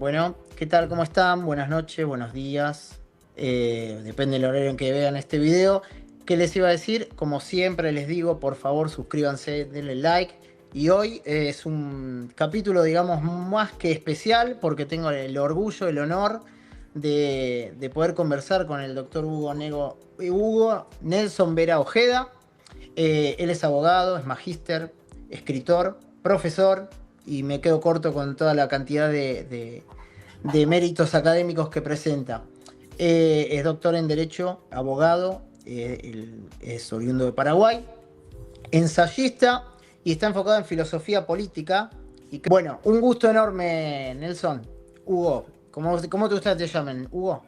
Bueno, ¿qué tal? ¿Cómo están? Buenas noches, buenos días. Depende del horario en que vean este video. ¿Qué les iba a decir? Como siempre les digo, por favor suscríbanse, denle like. Y hoy es un capítulo, digamos, más que especial porque tengo el orgullo, el honor de poder conversar con el doctor Hugo Nelson Vera Ojeda. Él es abogado, es magíster, escritor, profesor, y me quedo corto con toda la cantidad de méritos académicos que presenta. Es doctor en Derecho, abogado, él es oriundo de Paraguay, ensayista y está enfocado en filosofía política. Bueno, un gusto enorme, Nelson. Hugo, ¿cómo te gusta que te llamen? ¿Hugo?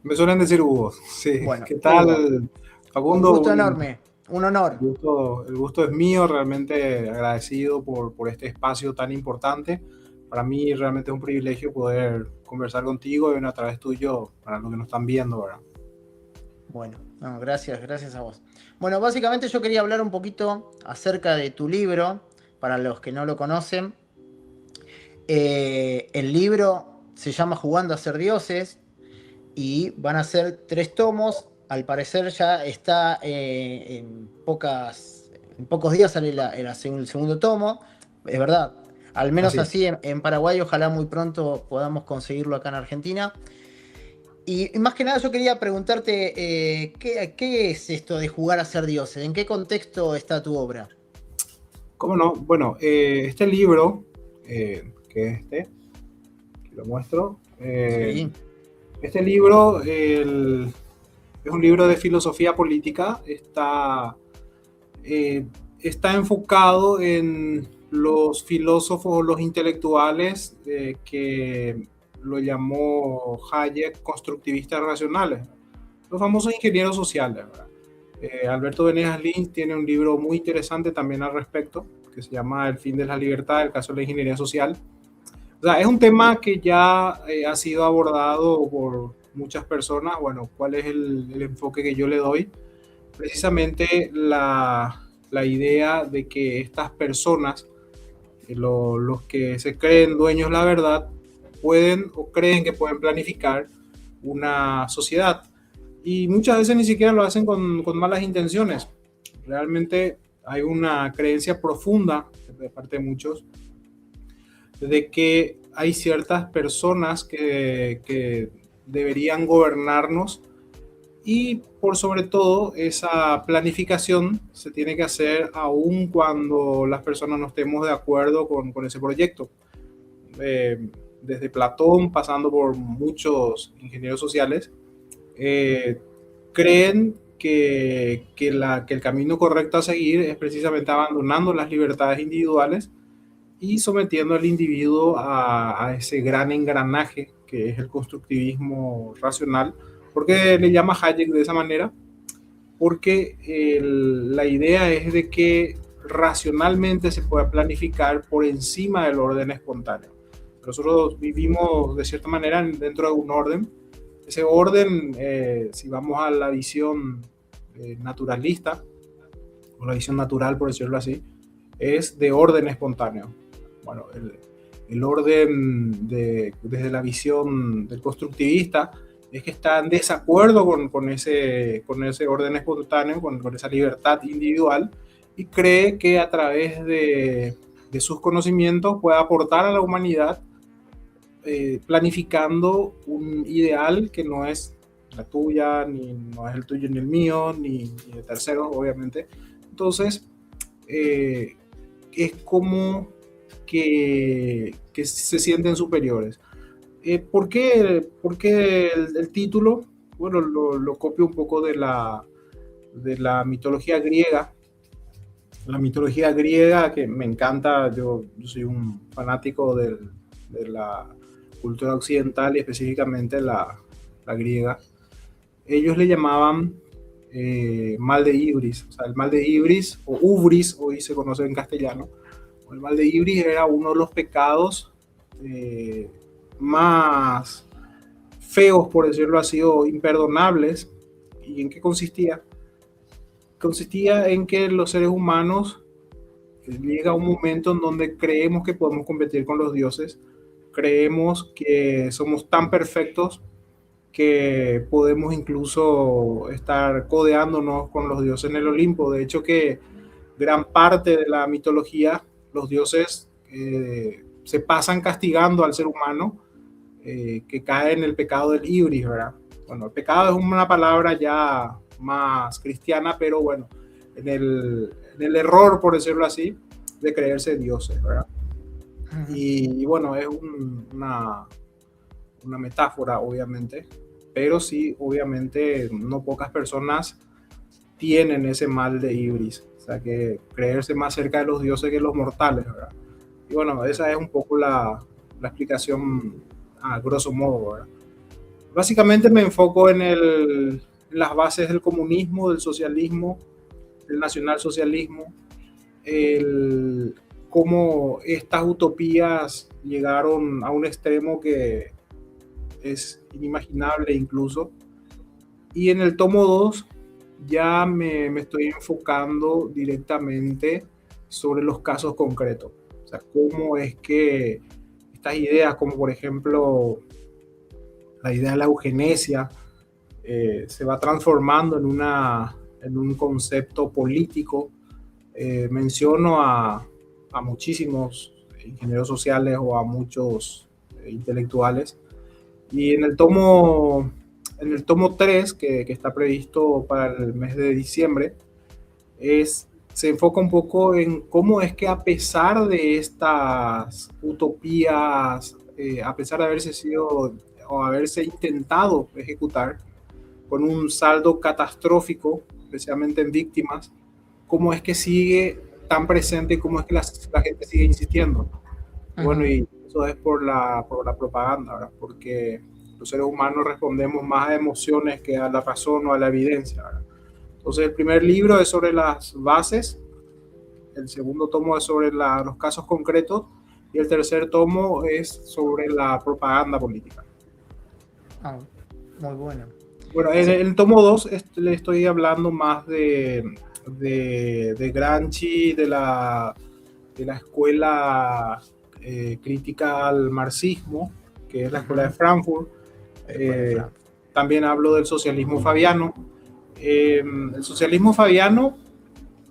Me suelen decir Hugo, sí. Bueno, ¿Qué Hugo, tal, un Facundo? gusto enorme, un honor. El gusto es mío, realmente agradecido por este espacio tan importante. Para mí realmente es un privilegio poder conversar contigo y bueno, a través tuyo para los que nos están viendo, ¿verdad? Bueno, no, gracias a vos. Bueno, básicamente yo quería hablar un poquito acerca de tu libro, para los que no lo conocen. El libro se llama Jugando a ser dioses y van a ser 3 tomos. Al parecer ya está en pocos días sale el segundo tomo. Es verdad, al menos Así es. así en Paraguay, ojalá muy pronto podamos conseguirlo acá en Argentina. Y más que nada yo quería preguntarte, ¿qué es esto de jugar a ser dioses? ¿En qué contexto está tu obra? ¿Cómo no? Bueno, este libro, que es que lo muestro, Sí. este libro es un libro de filosofía política, eh, está enfocado en los filósofos, los intelectuales que lo llamó Hayek constructivistas racionales, los famosos ingenieros sociales, ¿verdad? Alberto Venegas Lynch tiene un libro muy interesante también al respecto, que se llama El fin de la libertad, el caso de la ingeniería social. O sea, es un tema que ya ha sido abordado por muchas personas. Bueno, ¿cuál es el enfoque que yo le doy? Precisamente la idea de que estas personas, los que se creen dueños de la verdad, pueden o creen que pueden planificar una sociedad. Y muchas veces ni siquiera lo hacen con malas intenciones. Realmente hay una creencia profunda de parte de muchos de que hay ciertas personas que deberían gobernarnos y por sobre todo esa planificación se tiene que hacer aun cuando las personas no estemos de acuerdo con ese proyecto. Desde Platón, pasando por muchos ingenieros sociales, eh, creen que el camino correcto a seguir es precisamente abandonando las libertades individuales y sometiendo al individuo a ese gran engranaje que es el constructivismo racional. ¿Por qué le llama Hayek de esa manera? Porque la idea es de que racionalmente se pueda planificar por encima del orden espontáneo. Nosotros vivimos de cierta manera dentro de un orden. Ese orden, si vamos a la visión naturalista, o la visión natural, por decirlo así, es de orden espontáneo. Bueno, el orden desde la visión del constructivista es que está en desacuerdo con ese orden espontáneo, con esa libertad individual, y cree que a través de sus conocimientos puede aportar a la humanidad planificando un ideal que no es la tuya, ni no es el tuyo ni el mío, ni de terceros, obviamente. Entonces, eh, es como que se sienten superiores. ¿Por qué el título? Bueno, lo copio un poco de la mitología griega. La mitología griega que me encanta, yo soy un fanático de la cultura occidental y específicamente la griega. Ellos le llamaban mal de Ibris, o sea, el mal de Ibris o Ubris, hoy se conoce en castellano. El mal de Ibris era uno de los pecados eh, más feos, por decirlo así, o imperdonables. ¿Y en qué consistía? Consistía en que los seres humanos llega un momento en donde creemos que podemos competir con los dioses creemos que somos tan perfectos que podemos incluso estar codeándonos con los dioses en el Olimpo. De hecho, que gran parte de la mitología, los dioses se pasan castigando al ser humano que cae en el pecado del ibris, ¿verdad? Bueno, el pecado es una palabra ya más cristiana, pero bueno, en el error, por decirlo así, de creerse dioses, ¿verdad? Y bueno, es una metáfora, obviamente, pero sí, obviamente, no pocas personas tienen ese mal de ibris, o sea, que creerse más cerca de los dioses que los mortales, ¿verdad? Y bueno, esa es un poco la explicación a grosso modo, ¿verdad? Básicamente me enfoco en las bases del comunismo, del socialismo, del nacionalsocialismo, el, cómo estas utopías llegaron a un extremo que es inimaginable incluso. Y en el tomo 2 ya me estoy enfocando directamente sobre los casos concretos. O sea, cómo es que estas ideas, como por ejemplo la idea de la eugenesia, se va transformando en un concepto político. Menciono a muchísimos ingenieros sociales o a muchos intelectuales. Y en el tomo 3, que está previsto para el mes de diciembre, se enfoca un poco en cómo es que a pesar de estas utopías, a pesar de haberse sido o haberse intentado ejecutar con un saldo catastrófico, especialmente en víctimas, cómo es que sigue tan presente y cómo es que la gente sigue insistiendo. Bueno, y eso es por la propaganda, ¿verdad? Porque los seres humanos respondemos más a emociones que a la razón o a la evidencia, ¿verdad? Entonces, el primer libro es sobre las bases, el segundo tomo es sobre los casos concretos y el tercer tomo es sobre la propaganda política. Ah, muy bueno. Bueno, en el tomo 2 le estoy hablando más de Gramsci, de la escuela crítica al marxismo, que es la escuela de Frankfurt. También hablo del socialismo fabiano. El socialismo fabiano,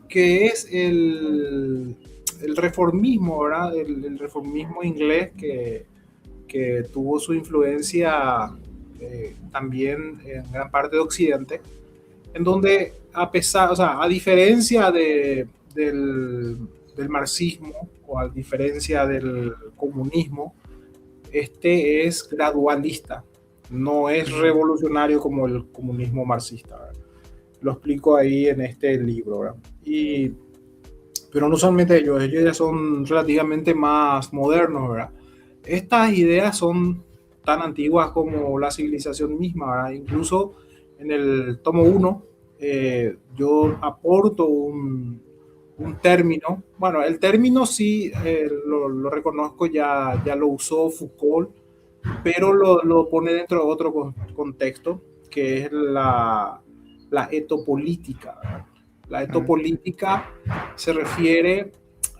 que es el reformismo, ¿verdad? El reformismo inglés que tuvo su influencia también en gran parte de Occidente, en donde a diferencia del marxismo o a diferencia del comunismo, este es gradualista, no es revolucionario como el comunismo marxista, ¿verdad? Lo explico ahí en este libro, ¿verdad? Pero no solamente ellos ya son relativamente más modernos, ¿verdad? Estas ideas son tan antiguas como la civilización misma, ¿verdad? Incluso en el tomo 1 yo aporto un término. Bueno, el término sí lo reconozco, ya lo usó Foucault, pero lo pone dentro de otro contexto, que es la etopolítica, ¿verdad? La etopolítica se refiere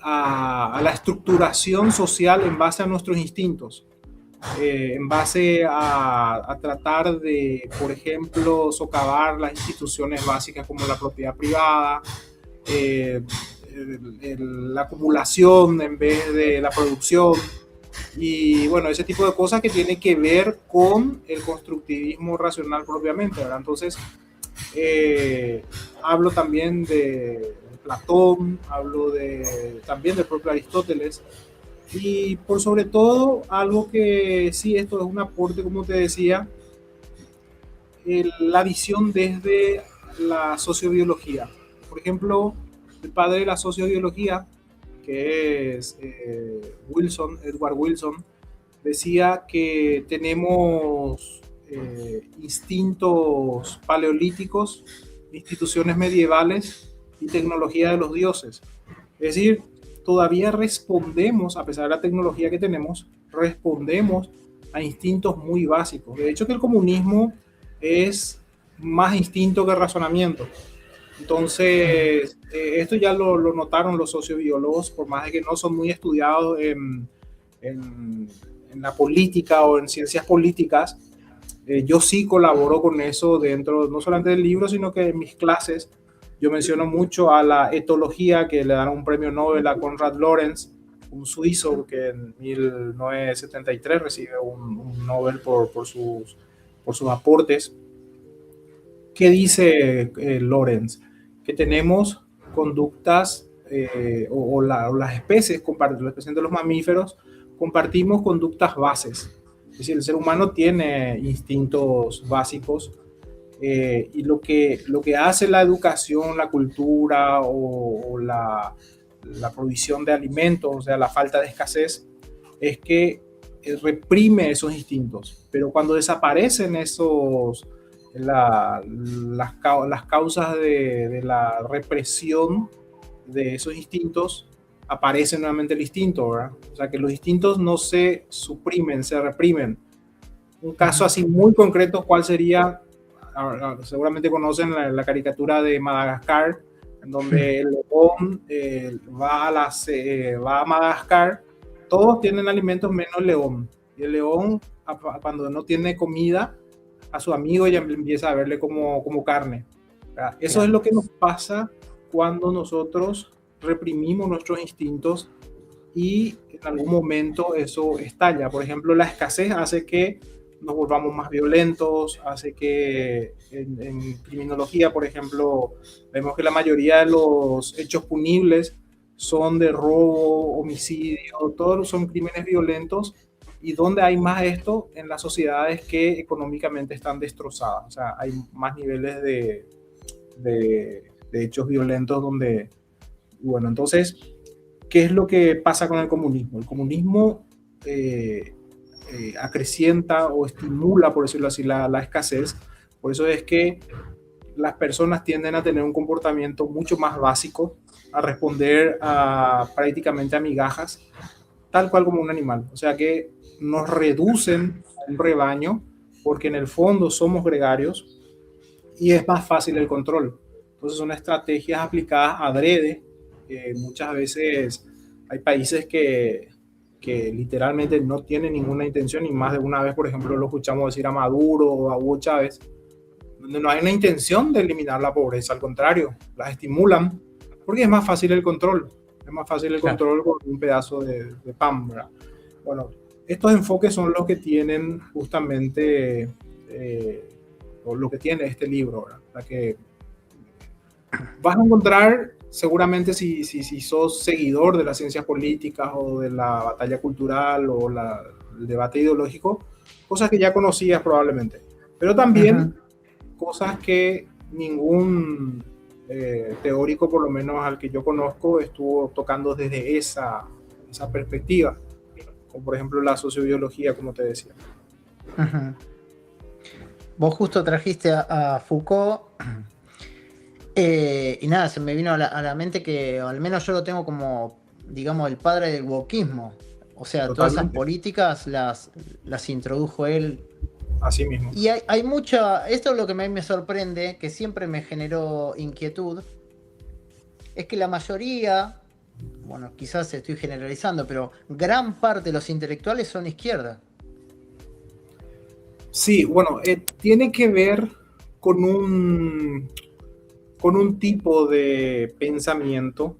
a la estructuración social en base a nuestros instintos, en base a tratar de, por ejemplo, socavar las instituciones básicas como la propiedad privada, la acumulación en vez de la producción, y bueno, ese tipo de cosas que tiene que ver con el constructivismo racional propiamente, ¿verdad? Entonces, hablo también de Platón, hablo también del propio Aristóteles, y por sobre todo, algo que sí, esto es un aporte, como te decía, la visión desde la sociobiología. Por ejemplo, el padre de la sociobiología, que es Edward Wilson, decía que tenemos instintos paleolíticos, instituciones medievales y tecnología de los dioses. Es decir, todavía respondemos, a pesar de la tecnología que tenemos, respondemos a instintos muy básicos. De hecho, que el comunismo es más instinto que razonamiento. Entonces, esto ya lo notaron los sociobiólogos, por más de que no son muy estudiados en en la política o en ciencias políticas, yo sí colaboro con eso dentro, no solamente del libro, sino que en mis clases yo menciono mucho a la etología, que le dan un premio Nobel a Konrad Lorenz, un suizo que en 1973 recibe un Nobel por sus aportes. ¿Qué dice Lorenz? Que tenemos conductas o las especies, la especie de los mamíferos, compartimos conductas bases. Es decir, el ser humano tiene instintos básicos y lo que hace la educación, la cultura o la provisión de alimentos, o sea, la falta de escasez, es que reprime esos instintos. Pero cuando desaparecen las causas de la represión de esos instintos, aparece nuevamente el instinto, ¿verdad? O sea, que los instintos no se suprimen, se reprimen. Un caso así muy concreto, ¿cuál sería? Seguramente conocen la caricatura de Madagascar, en donde el león va a Madagascar, todos tienen alimentos menos el león. Y el león, cuando no tiene comida, a su amigo ya empieza a verle como carne. Eso es lo que nos pasa cuando nosotros reprimimos nuestros instintos y en algún momento eso estalla. Por ejemplo, la escasez hace que nos volvamos más violentos, hace que en criminología, por ejemplo, vemos que la mayoría de los hechos punibles son de robo, homicidio, todos son crímenes violentos. ¿Y dónde hay más esto? En las sociedades que económicamente están destrozadas. O sea, hay más niveles de hechos violentos donde... Bueno, entonces, ¿qué es lo que pasa con el comunismo? El comunismo acrecienta o estimula, por decirlo así, la escasez. Por eso es que las personas tienden a tener un comportamiento mucho más básico, a responder prácticamente a migajas, tal cual como un animal. O sea que nos reducen a un rebaño porque en el fondo somos gregarios y es más fácil el control. Entonces son estrategias aplicadas adrede. Muchas veces hay países que literalmente no tienen ninguna intención, y más de una vez, por ejemplo, lo escuchamos decir a Maduro o a Hugo Chávez, donde no hay una intención de eliminar la pobreza, al contrario, las estimulan porque es más fácil el control. Es más fácil el control con un pedazo de pan, ¿verdad? Bueno, estos enfoques son los que tienen justamente, o lo que tiene este libro, ¿verdad? La que vas a encontrar, seguramente si sos seguidor de las ciencias políticas o de la batalla cultural o el debate ideológico, cosas que ya conocías probablemente, pero también cosas que ningún teórico, por lo menos al que yo conozco, estuvo tocando desde esa perspectiva, como por ejemplo la sociobiología, como te decía. Vos justo trajiste a Foucault y nada, se me vino a la mente que al menos yo lo tengo como, digamos, el padre del wokismo. O sea, totalmente. Todas esas políticas las introdujo él. Así mismo. Y hay mucha... Esto es lo que me sorprende, que siempre me generó inquietud, es que la mayoría, bueno, quizás estoy generalizando, pero gran parte de los intelectuales son izquierda. Sí, bueno, tiene que ver con un tipo de pensamiento,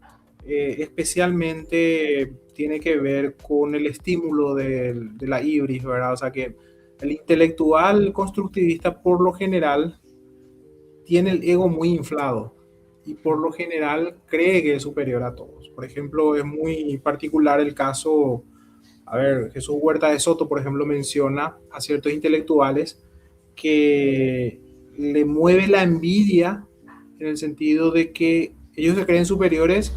especialmente tiene que ver con el estímulo de la ibris, ¿verdad? O sea que el intelectual constructivista por lo general tiene el ego muy inflado y por lo general cree que es superior a todos. Por ejemplo, es muy particular el caso, a ver, Jesús Huerta de Soto, por ejemplo, menciona a ciertos intelectuales que le mueve la envidia en el sentido de que ellos se creen superiores,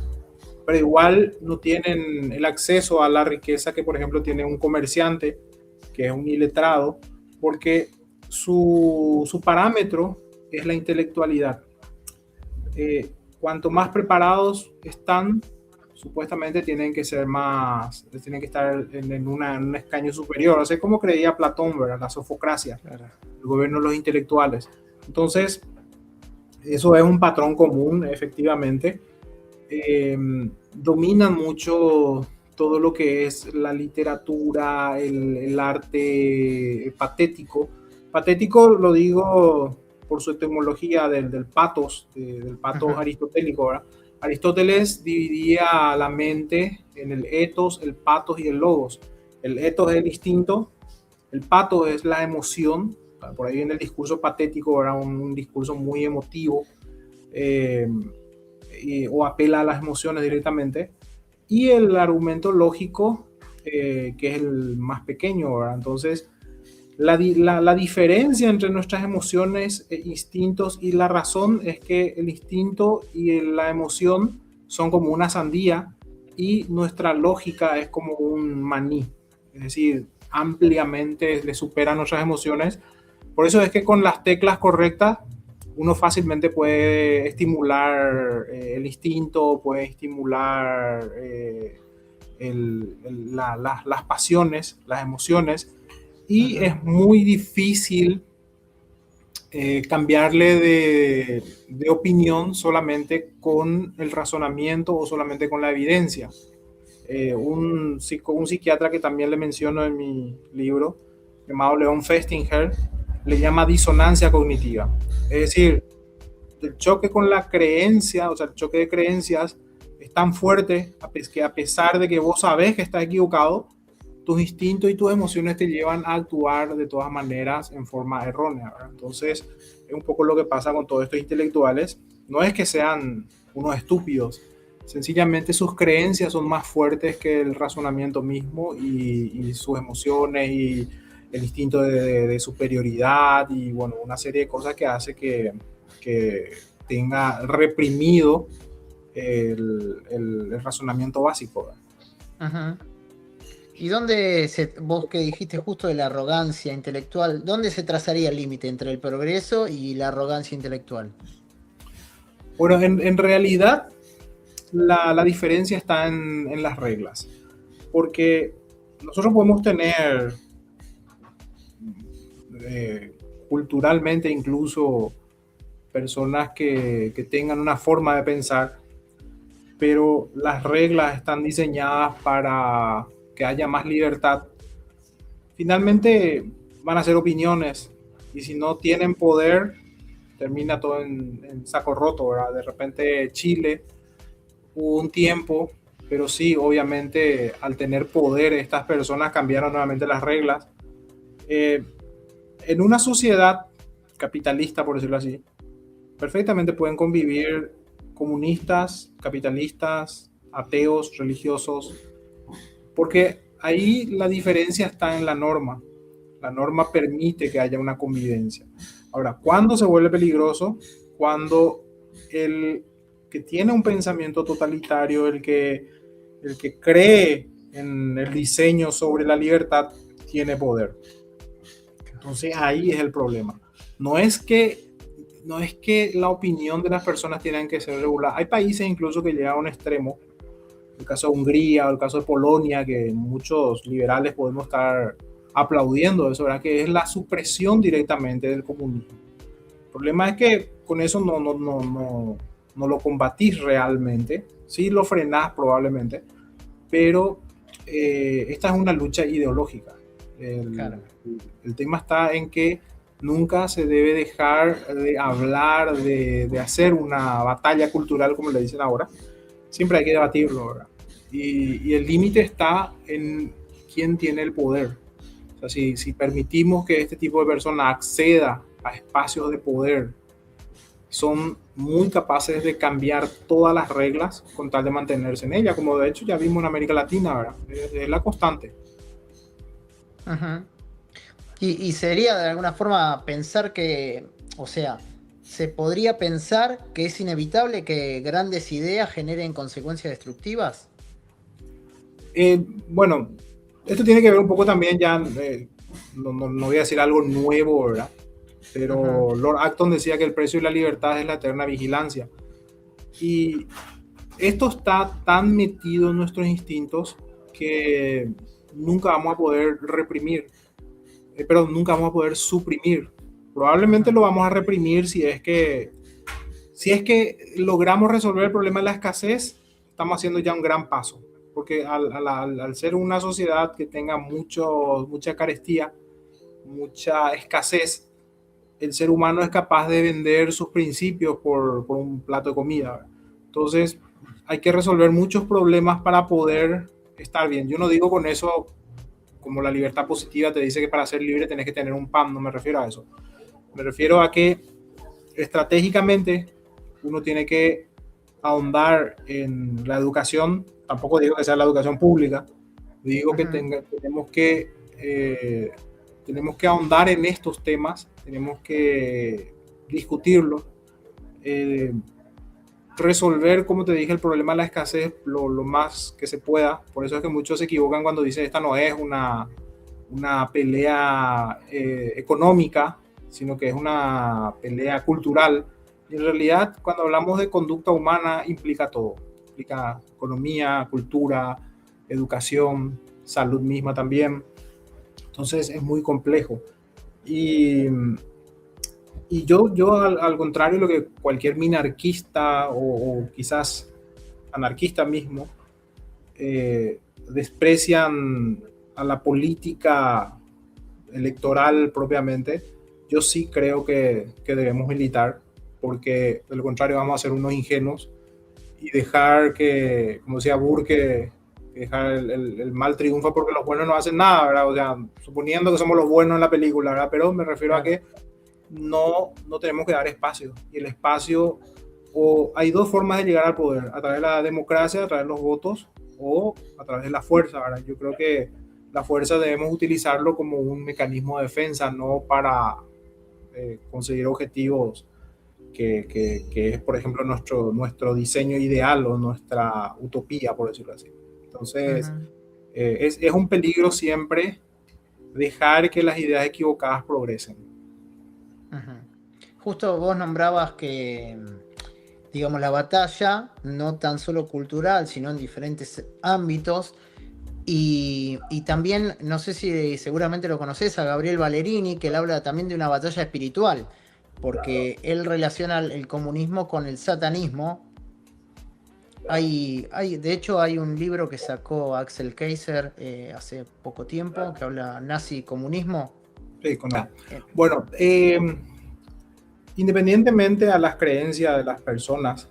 pero igual no tienen el acceso a la riqueza que, por ejemplo, tiene un comerciante, que es un iletrado, porque su parámetro es la intelectualidad. Cuanto más preparados están, supuestamente tienen que ser más, tienen que estar en un escaño superior. Así como creía Platón, ¿verdad? La sofocracia, claro. El gobierno de los intelectuales. Entonces, eso es un patrón común, efectivamente. Dominan mucho todo lo que es la literatura, el arte patético. Patético lo digo por su etimología del patos, del patos aristotélico, ¿verdad? Aristóteles dividía la mente en el ethos, el patos y el logos. El ethos es el instinto, el patos es la emoción, por ahí viene el discurso patético, era un discurso muy emotivo, o apela a las emociones directamente, y el argumento lógico, que es el más pequeño, ¿verdad? Entonces, la diferencia entre nuestras emociones, instintos y la razón es que el instinto y la emoción son como una sandía y nuestra lógica es como un maní, es decir, ampliamente le supera nuestras emociones. Por eso es que con las teclas correctas uno fácilmente puede estimular el instinto, puede estimular las pasiones, las emociones, y es muy difícil cambiarle de opinión solamente con el razonamiento o solamente con la evidencia. Un psiquiatra que también le menciono en mi libro, llamado Leon Festinger, le llama disonancia cognitiva. Es decir, el choque con la creencia, o sea, el choque de creencias es tan fuerte que a pesar de que vos sabés que estás equivocado, tus instintos y tus emociones te llevan a actuar de todas maneras en forma errónea, ¿verdad? Entonces, es un poco lo que pasa con todos estos intelectuales. No es que sean unos estúpidos, sencillamente sus creencias son más fuertes que el razonamiento mismo y sus emociones y el instinto de superioridad y, bueno, una serie de cosas que hace que tenga reprimido el razonamiento básico, ¿verdad? ¿Y vos que dijiste justo de la arrogancia intelectual, dónde se trazaría el límite entre el progreso y la arrogancia intelectual? Bueno, en realidad la diferencia está en las reglas, porque nosotros podemos tener culturalmente incluso personas que tengan una forma de pensar, pero las reglas están diseñadas para que haya más libertad. Finalmente van a ser opiniones y si no tienen poder termina todo en saco roto, ¿verdad? De repente Chile hubo un tiempo, pero sí, obviamente al tener poder estas personas cambiaron nuevamente las reglas. En una sociedad capitalista, por decirlo así, perfectamente pueden convivir comunistas, capitalistas, ateos, religiosos, porque ahí la diferencia está en la norma. La norma permite que haya una convivencia. Ahora, ¿cuándo se vuelve peligroso? Cuando el que tiene un pensamiento totalitario, el que cree en el diseño sobre la libertad, tiene poder. Entonces ahí es el problema. No es que la opinión de las personas tienen que ser regulada. Hay países incluso que llegan a un extremo, el caso de Hungría o el caso de Polonia, que muchos liberales podemos estar aplaudiendo eso, ¿verdad? Que es la supresión directamente del comunismo. El problema es que con eso no lo combatís realmente, sí lo frenás probablemente, pero esta es una lucha ideológica. Claro. El tema está en que nunca se debe dejar de hablar, de hacer una batalla cultural, como le dicen ahora. Siempre hay que debatirlo, ¿verdad? Y el límite está en quién tiene el poder. O sea, si permitimos que este tipo de personas acceda a espacios de poder, son muy capaces de cambiar todas las reglas con tal de mantenerse en ella, como de hecho ya vimos en América Latina, ¿verdad? Es la constante. Uh-huh. Y sería de alguna forma pensar que, o sea, se podría pensar que es inevitable que grandes ideas generen consecuencias destructivas. Bueno, esto tiene que ver un poco también ya, no voy a decir algo nuevo, ¿verdad? Pero Lord Acton decía que el precio de la libertad es la eterna vigilancia. Y esto está tan metido en nuestros instintos que nunca vamos a poder reprimir, pero nunca vamos a poder suprimir. Probablemente lo vamos a reprimir si es que logramos resolver el problema de la escasez, estamos haciendo ya un gran paso. porque al ser una sociedad que tenga mucha carestía, mucha escasez, el ser humano es capaz de vender sus principios por un plato de comida. Entonces, hay que resolver muchos problemas para poder estar bien. Yo no digo con eso, como la libertad positiva te dice que para ser libre tenés que tener un pan, no me refiero a eso. Me refiero a que estratégicamente uno tiene que ahondar en la educación. Tampoco digo que sea la educación pública, digo que tenemos que ahondar en estos temas, tenemos que discutirlos, resolver, como te dije, el problema de la escasez lo más que se pueda. Por eso es que muchos se equivocan cuando dicen esta no es una pelea económica, sino que es una pelea cultural. Y en realidad, cuando hablamos de conducta humana, implica todo. Implica economía, cultura, educación, salud misma también. Entonces es muy complejo. Y, y yo al contrario, lo que cualquier minarquista o quizás anarquista mismo, desprecian a la política electoral propiamente, yo sí creo que debemos militar, porque de lo contrario vamos a ser unos ingenuos y dejar que, como decía Burke, dejar el mal triunfa porque los buenos no hacen nada, ¿verdad? O sea, suponiendo que somos los buenos en la película, ¿verdad? Pero me refiero a que no tenemos que dar espacio. Y el espacio, o hay dos formas de llegar al poder, a través de la democracia, a través de los votos, o a través de la fuerza, ¿verdad? Yo creo que la fuerza debemos utilizarlo como un mecanismo de defensa, no para conseguir objetivos que es, por ejemplo, nuestro diseño ideal o nuestra utopía, por decirlo así. Entonces, es un peligro siempre dejar que las ideas equivocadas progresen. Justo vos nombrabas que, digamos, la batalla, no tan solo cultural, sino en diferentes ámbitos. Y también, no sé si seguramente lo conoces, a Gabriel Ballerini, que él habla también de una batalla espiritual, porque él relaciona el comunismo con el satanismo. De hecho, hay un libro que sacó Axel Kaiser hace poco tiempo, que habla nazi-comunismo. Sí, bueno, independientemente a las creencias de las personas,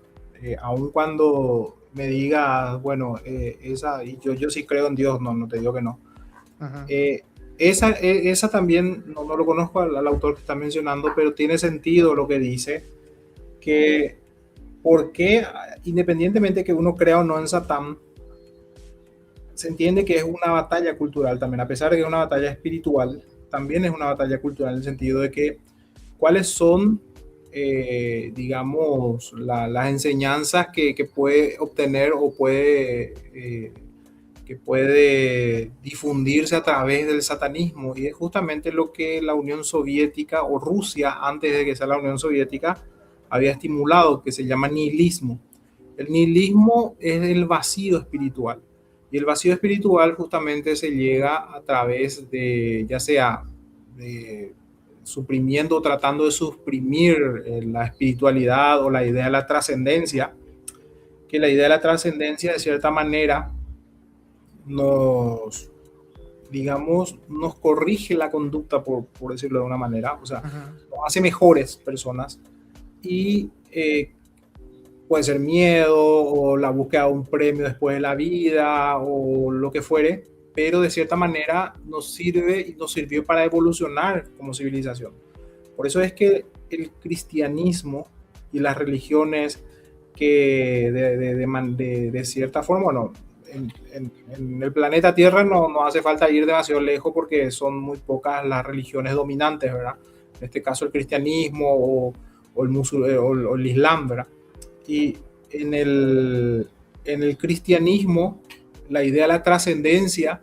aun cuando me digas, bueno, y yo sí creo en Dios, no te digo que no. Esa también, no lo conozco al autor que está mencionando, pero tiene sentido lo que dice, que porque independientemente que uno crea o no en Satán, se entiende que es una batalla cultural también, a pesar de que es una batalla espiritual, también es una batalla cultural en el sentido de que cuáles son, digamos, las enseñanzas que puede obtener o que puede difundirse a través del satanismo. Y es justamente lo que la Unión Soviética o Rusia, antes de que sea la Unión Soviética, había estimulado, que se llama nihilismo. El nihilismo es el vacío espiritual. Y el vacío espiritual justamente se llega a través de, ya sea de suprimiendo, tratando de suprimir la espiritualidad o la idea de la trascendencia, que la idea de la trascendencia de cierta manera nos, digamos, nos corrige la conducta, por decirlo de una manera, o sea, nos hace mejores personas y puede ser miedo o la búsqueda de un premio después de la vida o lo que fuere, pero de cierta manera nos sirve y nos sirvió para evolucionar como civilización. Por eso es que el cristianismo y las religiones que de cierta forma, bueno, en el planeta Tierra no hace falta ir demasiado lejos porque son muy pocas las religiones dominantes, ¿verdad? En este caso el cristianismo o el islam, ¿verdad? Y en el cristianismo, la idea de la trascendencia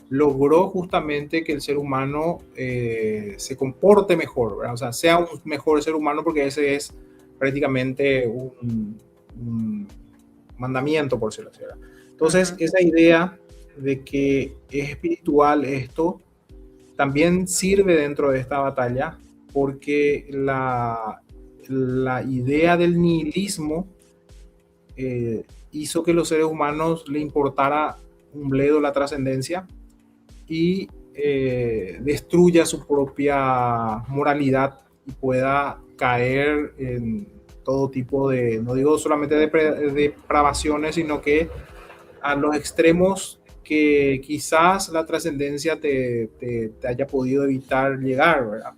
logró justamente que el ser humano se comporte mejor, ¿verdad? O sea, sea un mejor ser humano, porque ese es prácticamente un mandamiento, por decirlo así, ¿verdad? Entonces, esa idea de que es espiritual esto también sirve dentro de esta batalla, porque la idea del nihilismo hizo que los seres humanos le importara un bledo la trascendencia y destruya su propia moralidad y pueda caer en todo tipo de, no digo solamente de depravaciones, sino que a los extremos que quizás la trascendencia te haya podido evitar llegar, ¿verdad?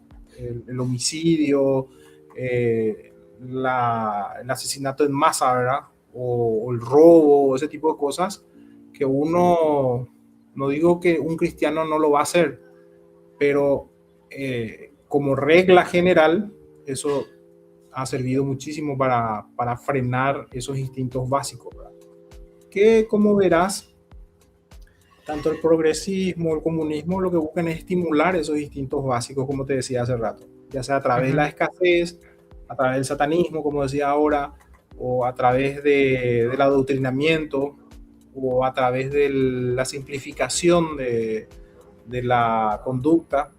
El homicidio, el asesinato en masa, ¿verdad? O el robo, ese tipo de cosas que uno, no digo que un cristiano no lo va a hacer, pero como regla general, eso ha servido muchísimo para frenar esos instintos básicos, ¿verdad? Que como verás, tanto el progresismo, el comunismo, lo que buscan es estimular esos instintos básicos, como te decía hace rato, ya sea a través de la escasez, a través del satanismo, como decía ahora, o a través del adoctrinamiento, o a través de la simplificación de la conducta.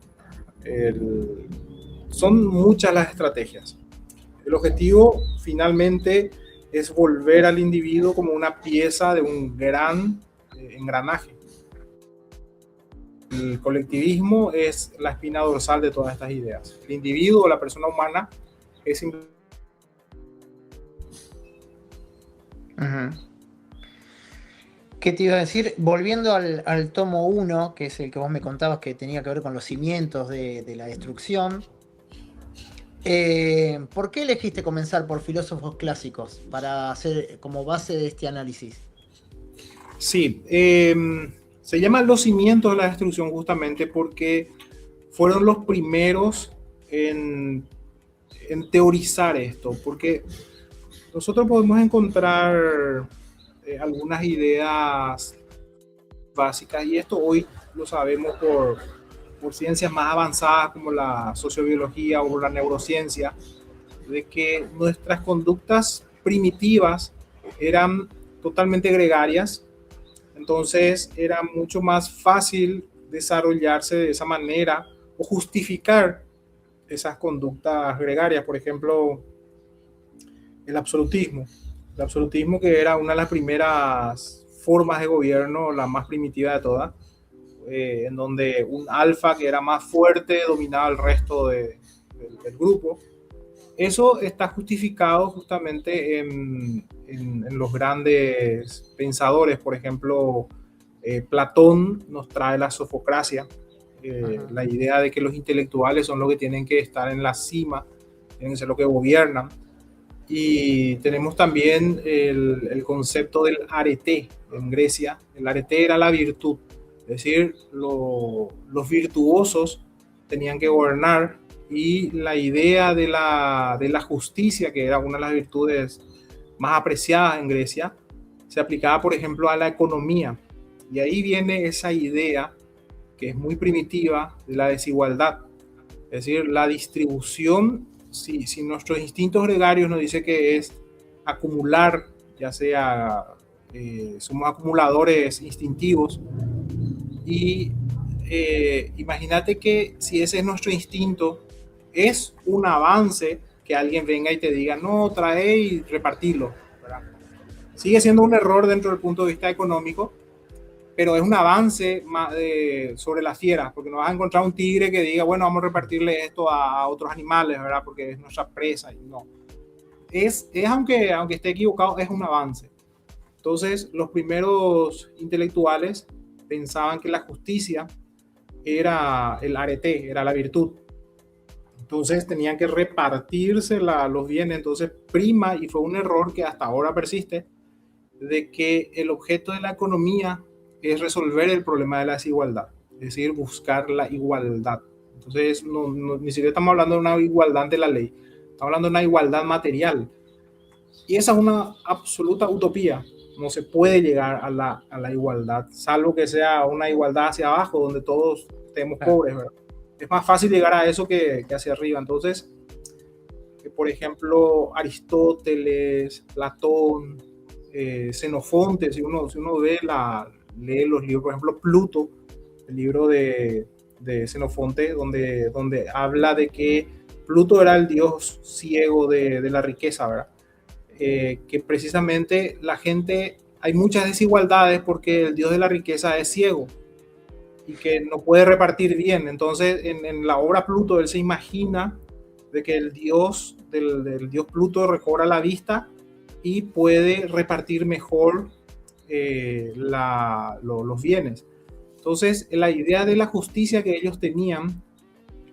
Son muchas las estrategias. El objetivo finalmente es volver al individuo como una pieza de un gran engranaje. El colectivismo es la espina dorsal de todas estas ideas. El individuo, la persona humana, es simplemente... ¿Qué te iba a decir? Volviendo al tomo 1, que es el que vos me contabas que tenía que ver con los cimientos de la destrucción, ¿por qué elegiste comenzar por filósofos clásicos para hacer como base de este análisis? Sí, se llaman los cimientos de la destrucción justamente porque fueron los primeros en teorizar esto, porque nosotros podemos encontrar algunas ideas básicas, y esto hoy lo sabemos por ciencias más avanzadas como la sociobiología o la neurociencia, de que nuestras conductas primitivas eran totalmente gregarias. Entonces era mucho más fácil desarrollarse de esa manera o justificar esas conductas gregarias. Por ejemplo, el absolutismo. El absolutismo, que era una de las primeras formas de gobierno, la más primitiva de todas, en donde un alfa que era más fuerte dominaba el resto del grupo. Eso está justificado justamente en los grandes pensadores. Por ejemplo, Platón nos trae la sofocracia, la idea de que los intelectuales son los que tienen que estar en la cima, tienen que ser los que gobiernan. Y tenemos también el concepto del arete en Grecia. El arete era la virtud, es decir, los virtuosos tenían que gobernar, y la idea de la justicia, que era una de las virtudes más apreciadas en Grecia, se aplicaba, por ejemplo, a la economía. Y ahí viene esa idea que es muy primitiva de la desigualdad, es decir, la distribución. Si nuestros instintos gregarios nos dice que es acumular, ya sea somos acumuladores instintivos, y imagínate que si ese es nuestro instinto, es un avance que alguien venga y te diga, no, trae y repartirlo, ¿verdad? Sigue siendo un error dentro del punto de vista económico, pero es un avance sobre las fieras, porque no vas a encontrar un tigre que diga, bueno, vamos a repartirle esto a otros animales, ¿verdad? Porque es nuestra presa. Y no. Aunque esté equivocado, es un avance. Entonces, los primeros intelectuales pensaban que la justicia era el arete, era la virtud. Entonces, tenían que repartirse los bienes. Entonces, prima, y fue un error que hasta ahora persiste, de que el objeto de la economía es resolver el problema de la desigualdad, es decir, buscar la igualdad. Entonces, ni siquiera estamos hablando de una igualdad de la ley, estamos hablando de una igualdad material. Y esa es una absoluta utopía. No se puede llegar a la igualdad, salvo que sea una igualdad hacia abajo, donde todos estemos pobres, ¿verdad? Es más fácil llegar a eso que hacia arriba. Entonces, por ejemplo, Aristóteles, Platón, Xenofonte, si uno lee los libros, por ejemplo, Pluto, el libro de Xenofonte, donde habla de que Pluto era el dios ciego de la riqueza, ¿verdad? Que precisamente la gente hay muchas desigualdades porque el Dios de la riqueza es ciego y que no puede repartir bien. Entonces, en la obra Pluto, él se imagina de que el Dios, del Dios Pluto recobra la vista y puede repartir mejor los bienes. Entonces, la idea de la justicia que ellos tenían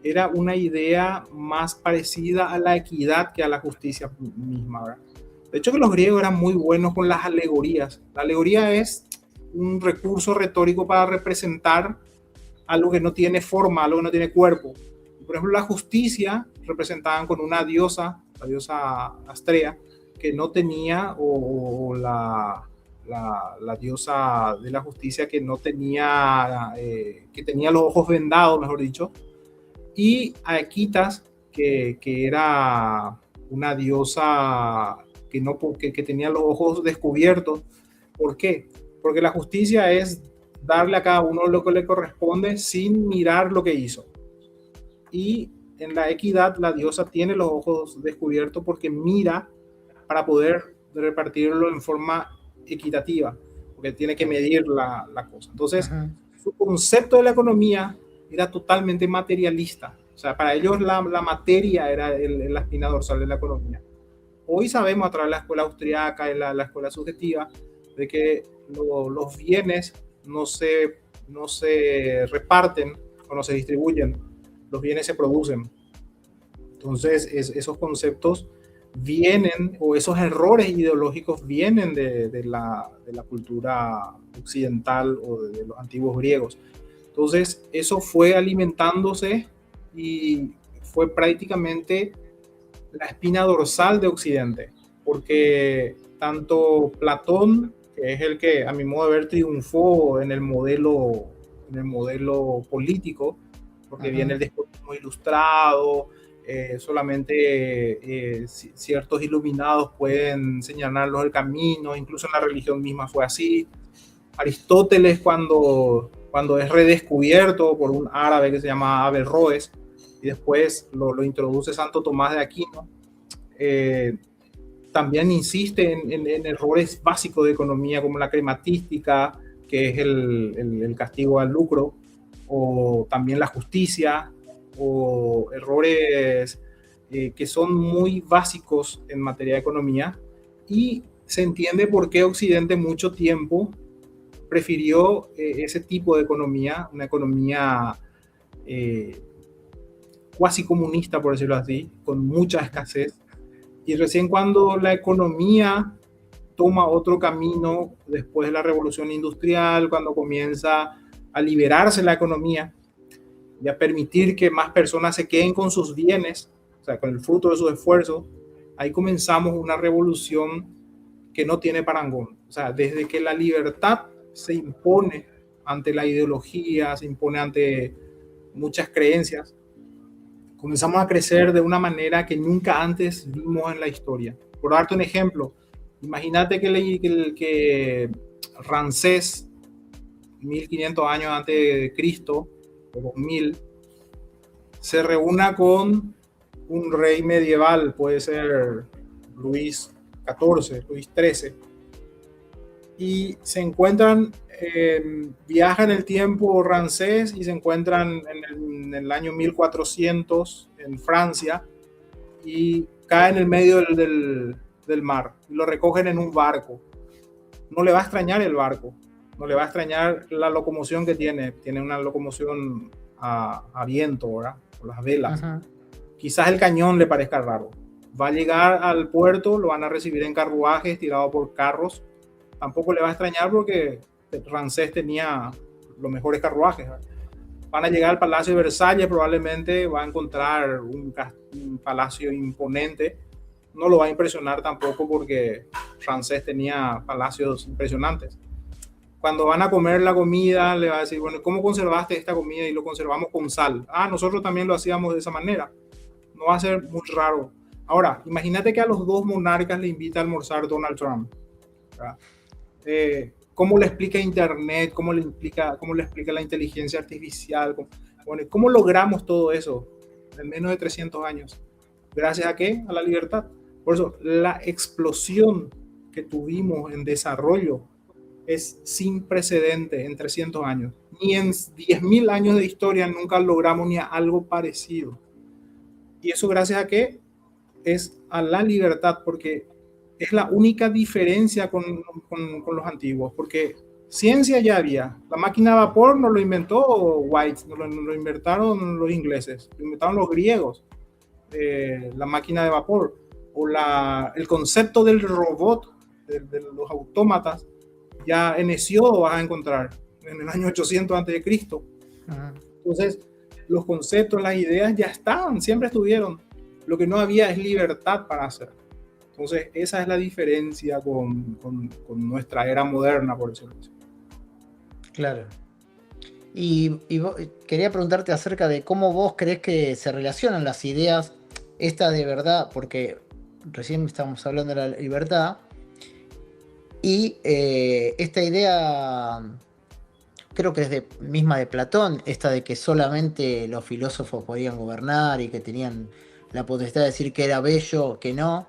era una idea más parecida a la equidad que a la justicia misma, ¿verdad? De hecho, que los griegos eran muy buenos con las alegorías. La alegoría es un recurso retórico para representar algo que no tiene forma, algo que no tiene cuerpo. Por ejemplo, la justicia representaban con una diosa, la diosa Astrea, que no tenía, o la diosa de la justicia que no tenía, que tenía los ojos vendados, mejor dicho, y a Equitas, que era una diosa que tenía los ojos descubiertos. ¿Por qué? Porque la justicia es darle a cada uno lo que le corresponde sin mirar lo que hizo. Y en la equidad, la diosa tiene los ojos descubiertos porque mira para poder repartirlo en forma equitativa, porque tiene que medir la cosa. Entonces, su concepto de la economía era totalmente materialista. O sea, para ellos la materia era la espina dorsal de la economía. Hoy sabemos a través de la escuela austriaca y la escuela subjetiva de que los bienes no se reparten o no se distribuyen, los bienes se producen. Entonces, esos conceptos vienen, o esos errores ideológicos vienen de la cultura occidental o de los antiguos griegos. Entonces, eso fue alimentándose y fue prácticamente la espina dorsal de Occidente, porque tanto Platón, que es el que a mi modo de ver triunfó en el modelo político, porque viene el despotismo ilustrado, solamente ciertos iluminados pueden señalarlos el camino, incluso en la religión misma fue así. Aristóteles, cuando es redescubierto por un árabe que se llama Averroes, y después lo introduce Santo Tomás de Aquino, también insiste en errores básicos de economía como la crematística, que es el castigo al lucro, o también la justicia, o errores que son muy básicos en materia de economía, y se entiende por qué Occidente mucho tiempo prefirió ese tipo de economía, una economía cuasi comunista, por decirlo así, con mucha escasez. Y recién cuando la economía toma otro camino después de la revolución industrial, cuando comienza a liberarse la economía y a permitir que más personas se queden con sus bienes, o sea, con el fruto de sus esfuerzos, ahí comenzamos una revolución que no tiene parangón. O sea, desde que la libertad se impone ante la ideología, se impone ante muchas creencias, comenzamos a crecer de una manera que nunca antes vimos en la historia. Por darte un ejemplo, imagínate que Ramsés, 1500 años antes de Cristo, o 2000, se reúna con un rey medieval, puede ser Luis XIV, Luis XIII, y se encuentran, viajan el tiempo Ramsés y se encuentran en el año 1400 en Francia y caen en el medio del mar y lo recogen en un barco. No le va a extrañar el barco, no le va a extrañar la locomoción que tiene una locomoción a viento, ¿verdad? Por las velas. Quizás el cañón le parezca raro. Va a llegar al puerto, lo van a recibir en carruajes tirados por carros. Tampoco le va a extrañar porque Ramsés tenía los mejores carruajes, ¿verdad? Van a llegar al Palacio de Versalles, probablemente va a encontrar un palacio imponente. No lo va a impresionar tampoco porque Ramsés tenía palacios impresionantes. Cuando van a comer la comida, le va a decir, bueno, ¿cómo conservaste esta comida? Y lo conservamos con sal. Ah, nosotros también lo hacíamos de esa manera. No va a ser muy raro. Ahora, imagínate que a los dos monarcas le invita a almorzar Donald Trump. ¿Cómo le explica Internet? ¿Cómo le explica la inteligencia artificial? ¿Cómo logramos todo eso en menos de 300 años? ¿Gracias a qué? A la libertad. Por eso, la explosión que tuvimos en desarrollo es sin precedente en 300 años. Ni en 10.000 años de historia nunca logramos ni a algo parecido. Y eso gracias a que es a la libertad, porque es la única diferencia con los antiguos, porque ciencia ya había. La máquina de vapor no lo inventó White, no lo inventaron los ingleses, lo inventaron los griegos, la máquina de vapor, o el concepto del robot, de los autómatas, ya en Hesiodo vas a encontrar en el año 800 a.C. Entonces, los conceptos, las ideas ya estaban, siempre estuvieron. Lo que no había es libertad para hacer. Entonces, esa es la diferencia con nuestra era moderna, por decirlo así. Claro. Y quería preguntarte acerca de cómo vos crees que se relacionan las ideas, esta de verdad, porque recién estamos hablando de la libertad, y esta idea, creo que es misma de Platón, esta de que solamente los filósofos podían gobernar y que tenían la potestad de decir que era bello, que no.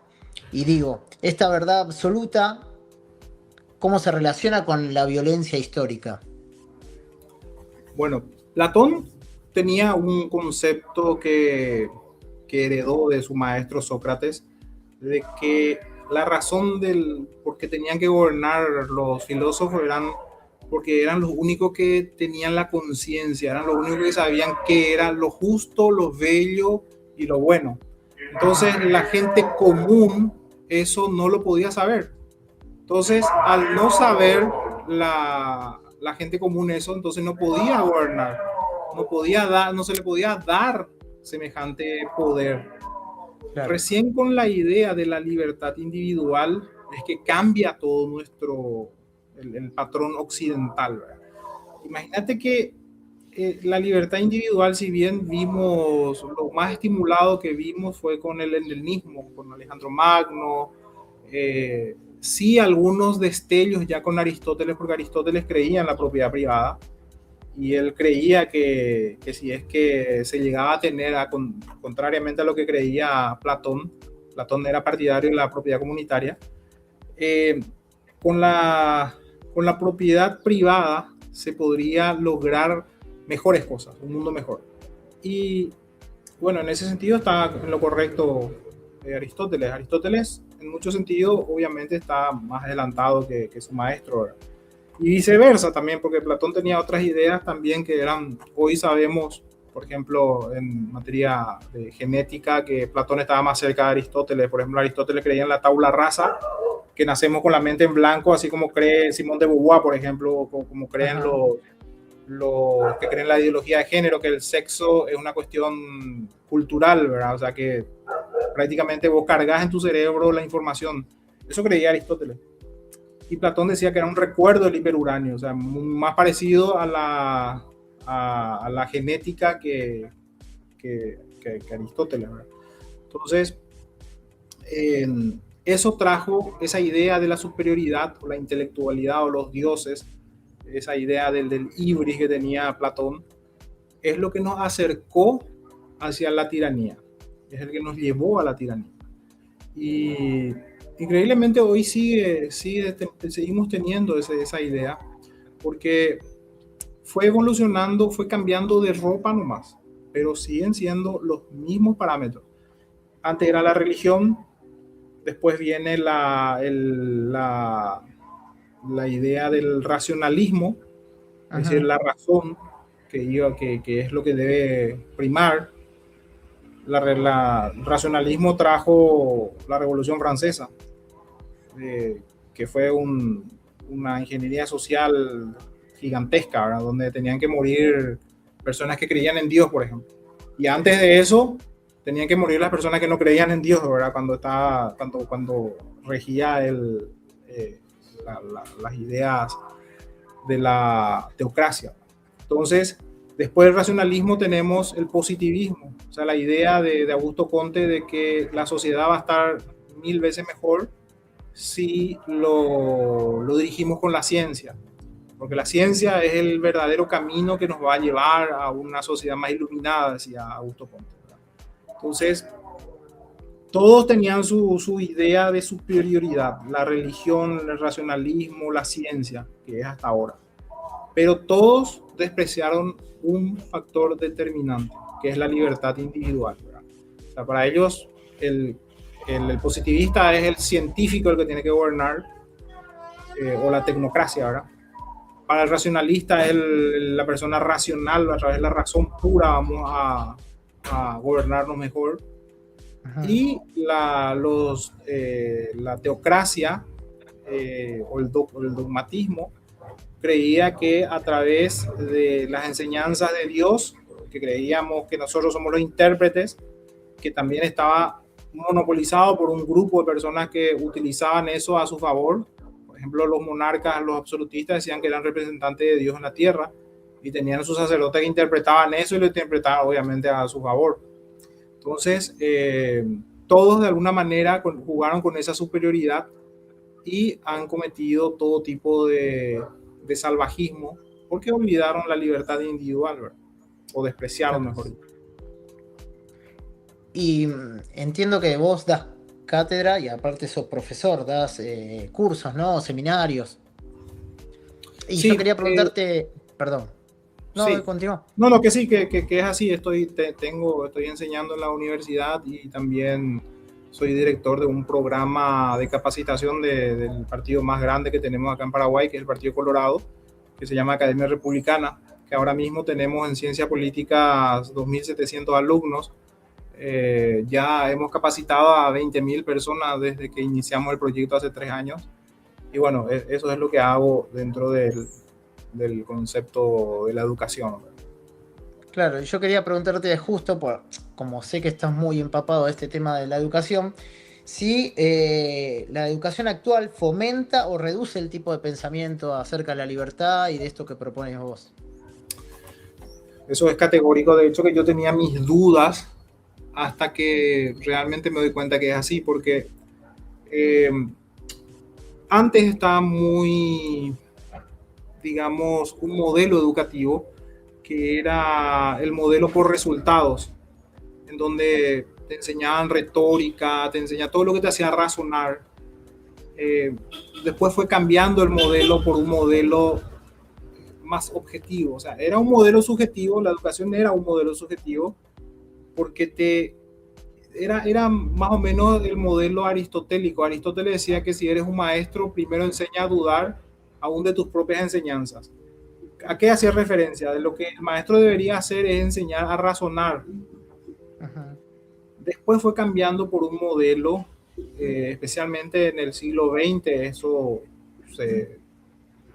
Y digo, esta verdad absoluta, ¿cómo se relaciona con la violencia histórica? Bueno, Platón tenía un concepto que heredó de su maestro Sócrates, de que la razón por qué tenían que gobernar los filósofos porque eran los únicos que tenían la conciencia, eran los únicos que sabían qué era lo justo, lo bello y lo bueno. Entonces la gente común eso no lo podía saber. Entonces, al no saber la gente común eso, entonces no podía gobernar, no se le podía dar semejante poder. Claro. Recién con la idea de la libertad individual es que cambia todo el patrón occidental, ¿verdad? Imagínate que la libertad individual, si bien vimos, lo más estimulado que vimos fue con el helenismo, con Alejandro Magno, sí algunos destellos ya con Aristóteles, porque Aristóteles creía en la propiedad privada, y él creía que si es que se llegaba a tener, contrariamente a lo que creía Platón era partidario de la propiedad comunitaria, con la propiedad privada se podría lograr mejores cosas, un mundo mejor. Y bueno, en ese sentido está en lo correcto Aristóteles. Aristóteles en muchos sentidos obviamente está más adelantado que su maestro, ¿verdad? Y viceversa también, porque Platón tenía otras ideas también que hoy sabemos, por ejemplo, en materia de genética, que Platón estaba más cerca de Aristóteles. Por ejemplo, Aristóteles creía en la tabula rasa, que nacemos con la mente en blanco, así como cree Simón de Beauvoir, por ejemplo, como creen los que creen la ideología de género, que el sexo es una cuestión cultural, ¿verdad? O sea, que prácticamente vos cargas en tu cerebro la información. Eso creía Aristóteles. Y Platón decía que era un recuerdo del hiperuranio, o sea, más parecido a la genética que Aristóteles, ¿verdad? Entonces, eso trajo esa idea de la superioridad o la intelectualidad o los dioses, esa idea del ibris que tenía Platón, es lo que nos acercó hacia la tiranía, es el que nos llevó a la tiranía. Y increíblemente hoy seguimos teniendo esa idea, porque fue evolucionando, fue cambiando de ropa nomás, pero siguen siendo los mismos parámetros. Antes era la religión, después viene la idea del racionalismo, es decir, la razón que es lo que debe primar. El racionalismo trajo la Revolución Francesa, que fue una ingeniería social gigantesca, ¿verdad? Donde tenían que morir personas que creían en Dios, por ejemplo. Y antes de eso, tenían que morir las personas que no creían en Dios, ¿verdad? Cuando regía las ideas de la teocracia. Entonces, después del racionalismo tenemos el positivismo, o sea, la idea de Augusto Comte de que la sociedad va a estar 1000 veces mejor si lo dirigimos con la ciencia, porque la ciencia es el verdadero camino que nos va a llevar a una sociedad más iluminada, decía Augusto Comte, ¿verdad? Entonces, Todos tenían su idea de superioridad, la religión, el racionalismo, la ciencia, que es hasta ahora. Pero todos despreciaron un factor determinante, que es la libertad individual, ¿verdad? O sea, para ellos el positivista es el científico el que tiene que gobernar, o la tecnocracia, ¿verdad? Para el racionalista es la persona racional, a través de la razón pura vamos a gobernarnos mejor. Ajá. Y la teocracia, o el dogmatismo creía que a través de las enseñanzas de Dios, que creíamos que nosotros somos los intérpretes, que también estaba monopolizado por un grupo de personas que utilizaban eso a su favor. Por ejemplo, los monarcas, los absolutistas decían que eran representantes de Dios en la tierra y tenían sus sacerdotes que interpretaban eso y lo interpretaban obviamente a su favor. Entonces, todos de alguna manera jugaron con esa superioridad y han cometido todo tipo de salvajismo porque olvidaron la libertad individual, ¿verdad? O despreciaron, Claro. mejor dicho. Y entiendo que vos das cátedra y aparte sos profesor, das cursos, ¿no? Seminarios. Y yo Sí, quería preguntarte, perdón, no, sí. continúa. No, que sí, que es así. Estoy enseñando en la universidad y también soy director de un programa de capacitación del partido más grande que tenemos acá en Paraguay, que es el Partido Colorado, que se llama Academia Republicana, que ahora mismo tenemos en Ciencia Política 2.700 alumnos. Ya hemos capacitado a 20.000 personas desde que iniciamos el proyecto hace 3 años. Y bueno, eso es lo que hago dentro del concepto de la educación. Claro, yo quería preguntarte justo, como sé que estás muy empapado de este tema de la educación, si la educación actual fomenta o reduce el tipo de pensamiento acerca de la libertad y de esto que propones vos. Eso es categórico. De hecho, que yo tenía mis dudas hasta que realmente me doy cuenta que es así, porque antes estaba muy, digamos, un modelo educativo que era el modelo por resultados, en donde te enseñaban retórica, te enseñaban todo lo que te hacía razonar. Eh, Después fue cambiando el modelo por un modelo más objetivo. O sea, era un modelo subjetivo, la educación era un modelo subjetivo, porque era más o menos el modelo aristotélico. Aristóteles decía que si eres un maestro, primero enseña a dudar aún de tus propias enseñanzas. ¿A qué hacía referencia? De lo que el maestro debería hacer es enseñar a razonar. Ajá. Después fue cambiando por un modelo, especialmente en el siglo XX, eso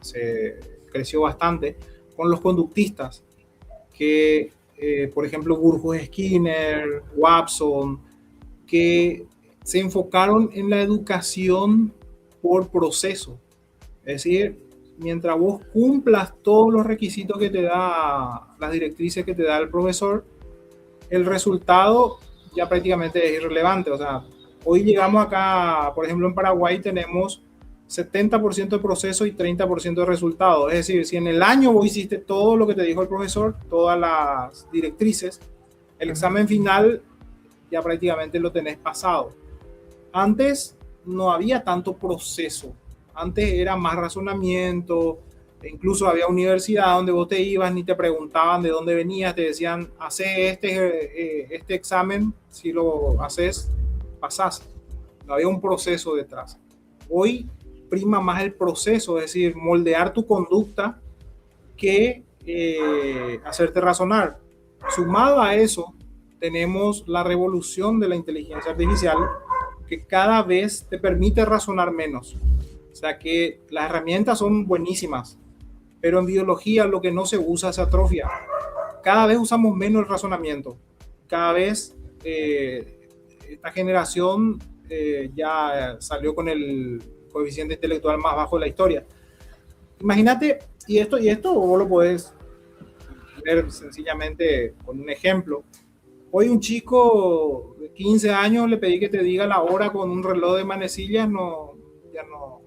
se creció bastante, con los conductistas, que por ejemplo Burgos Skinner, Watson, que se enfocaron en la educación por proceso. Es decir, mientras vos cumplas todos los requisitos que te da, las directrices que te da el profesor, el resultado ya prácticamente es irrelevante. O sea, hoy llegamos acá, por ejemplo, en Paraguay tenemos 70% de proceso y 30% de resultado. Es decir, si en el año vos hiciste todo lo que te dijo el profesor, todas las directrices, el examen final ya prácticamente lo tenés pasado. Antes no había tanto proceso. Antes era más razonamiento. Incluso había universidad donde vos te ibas, ni te preguntaban de dónde venías, te decían, hace este examen, si lo haces, pasás. No había un proceso detrás. Hoy prima más el proceso, es decir, moldear tu conducta que hacerte razonar. Sumado a eso, tenemos la revolución de la inteligencia artificial, que cada vez te permite razonar menos. O sea que las herramientas son buenísimas, pero en biología lo que no se usa se atrofia. Cada vez usamos menos el razonamiento. Cada vez esta generación ya salió con el coeficiente intelectual más bajo de la historia. Imagínate, y esto vos lo podés ver sencillamente con un ejemplo. Hoy un chico de 15 años le pedí que te diga la hora con un reloj de manecillas, ya no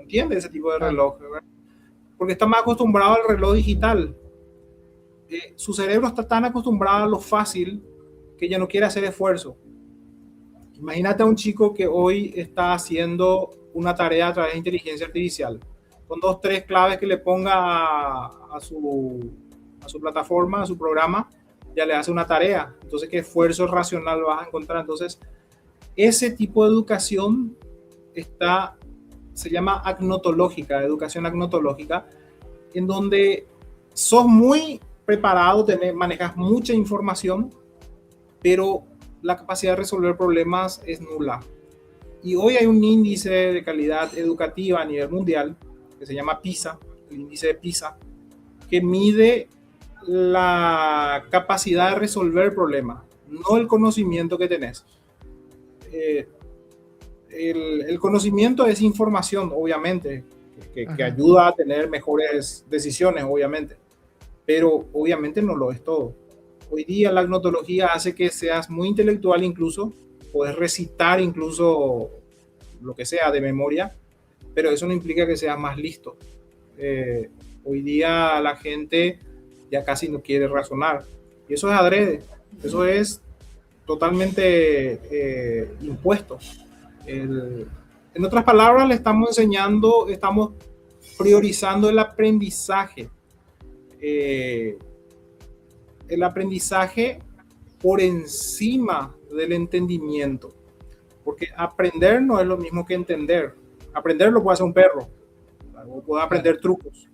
entiende ese tipo de reloj, ¿verdad? Porque está más acostumbrado al reloj digital. Su cerebro está tan acostumbrado a lo fácil que ya no quiere hacer esfuerzo. Imagínate a un chico que hoy está haciendo una tarea a través de inteligencia artificial, con dos, tres claves que le ponga a su plataforma, a su programa, ya le hace una tarea. Entonces, ¿qué esfuerzo racional vas a encontrar? Entonces, ese tipo de educación se llama agnotológica, educación agnotológica, en donde sos muy preparado, manejas mucha información, pero la capacidad de resolver problemas es nula. Y hoy hay un índice de calidad educativa a nivel mundial que se llama PISA, el índice de PISA, que mide la capacidad de resolver problemas, no el conocimiento que tenés. El conocimiento es información, obviamente, que ayuda a tener mejores decisiones, obviamente, pero obviamente no lo es todo. Hoy día la agnotología hace que seas muy intelectual, incluso puedes recitar incluso lo que sea de memoria, pero eso no implica que seas más listo. Hoy día la gente ya casi no quiere razonar, y eso es adrede, eso es totalmente impuesto. En otras palabras, le estamos enseñando, estamos priorizando el aprendizaje por encima del entendimiento, porque aprender no es lo mismo que entender. Aprender lo puede hacer un perro, o puede aprender trucos,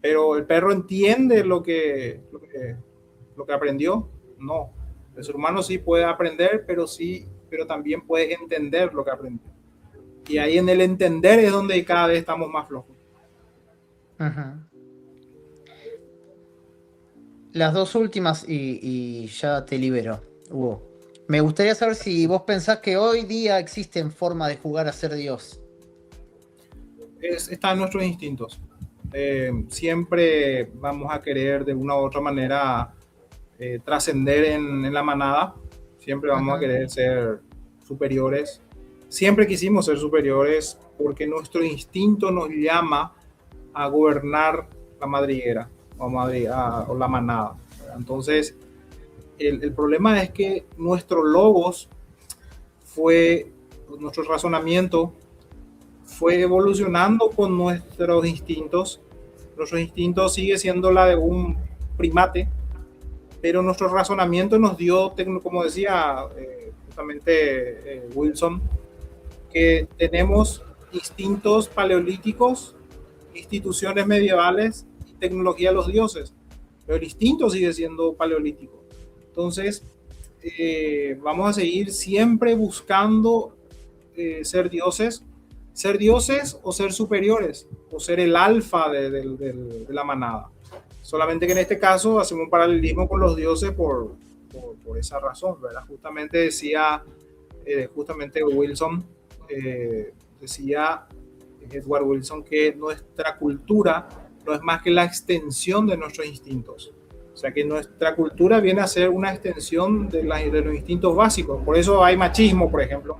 pero el perro entiende lo que aprendió. No, el ser humano sí puede aprender, pero también puede entender lo que aprendió. Y ahí en el entender es donde cada vez estamos más flojos. Las dos últimas y ya te libero, Hugo. Me gustaría saber si vos pensás que hoy día existen formas de jugar a ser Dios. Está en nuestros instintos. Siempre vamos a querer de una u otra manera trascender en la manada. Siempre vamos a querer ser superiores. Siempre quisimos ser superiores porque nuestro instinto nos llama a gobernar la madriguera o la manada. Entonces, el problema es que nuestro logos nuestro razonamiento fue evolucionando con nuestros instintos. Nuestro instinto sigue siendo la de un primate, pero nuestro razonamiento nos dio, como decía justamente Wilson, que tenemos instintos paleolíticos, instituciones medievales y tecnología de los dioses, pero el instinto sigue siendo paleolítico. Entonces, vamos a seguir siempre buscando ser dioses o ser superiores, o ser el alfa de la manada. Solamente que en este caso hacemos un paralelismo con los dioses por esa razón, ¿verdad? Justamente decía, Wilson, decía Edward Wilson, que nuestra cultura no es más que la extensión de nuestros instintos. O sea que nuestra cultura viene a ser una extensión de los instintos básicos. Por eso hay machismo, por ejemplo.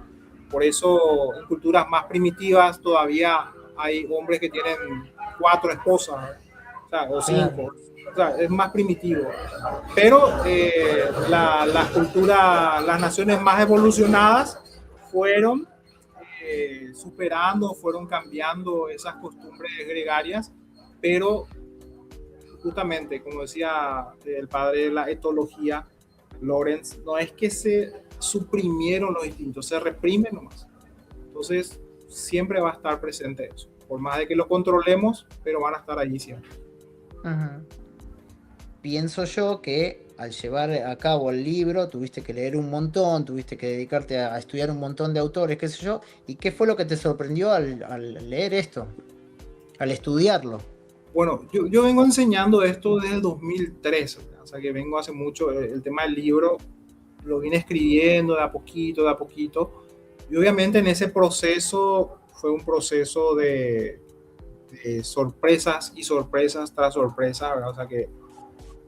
Por eso en culturas más primitivas todavía hay hombres que tienen 4 esposas, o 5. O sea, es más primitivo. Pero las culturas, las naciones más evolucionadas fueron superando, fueron cambiando esas costumbres gregarias, pero justamente, como decía el padre de la etología, Lorenz, no es que se suprimieron los instintos, se reprimen nomás. Entonces, siempre va a estar presente eso. Por más de que lo controlemos, pero van a estar allí siempre. Pienso yo que al llevar a cabo el libro tuviste que leer un montón, tuviste que dedicarte a estudiar un montón de autores, qué sé yo. ¿Y qué fue lo que te sorprendió al leer esto? Al estudiarlo. Bueno, yo vengo enseñando esto desde el 2003, o sea que vengo hace mucho. El tema del libro lo vine escribiendo de a poquito, y obviamente en ese proceso fue un proceso de sorpresas y sorpresas tras sorpresas, ¿verdad? O sea que,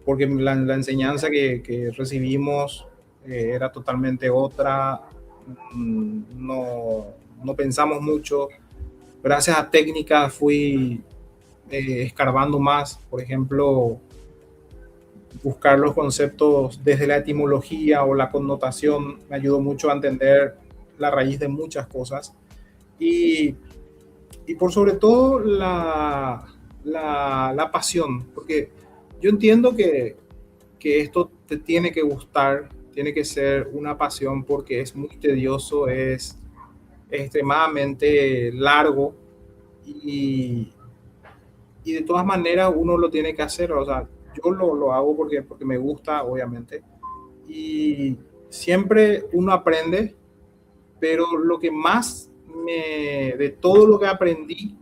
porque la enseñanza que recibimos era totalmente otra, no pensamos mucho. Gracias a técnicas fui escarbando más, por ejemplo, buscar los conceptos desde la etimología o la connotación me ayudó mucho a entender la raíz de muchas cosas. Y por sobre todo la pasión, porque yo entiendo que esto te tiene que gustar, tiene que ser una pasión porque es muy tedioso, es extremadamente largo y de todas maneras uno lo tiene que hacer. O sea, yo lo hago porque me gusta, obviamente, y siempre uno aprende, pero lo que más de todo lo que aprendí,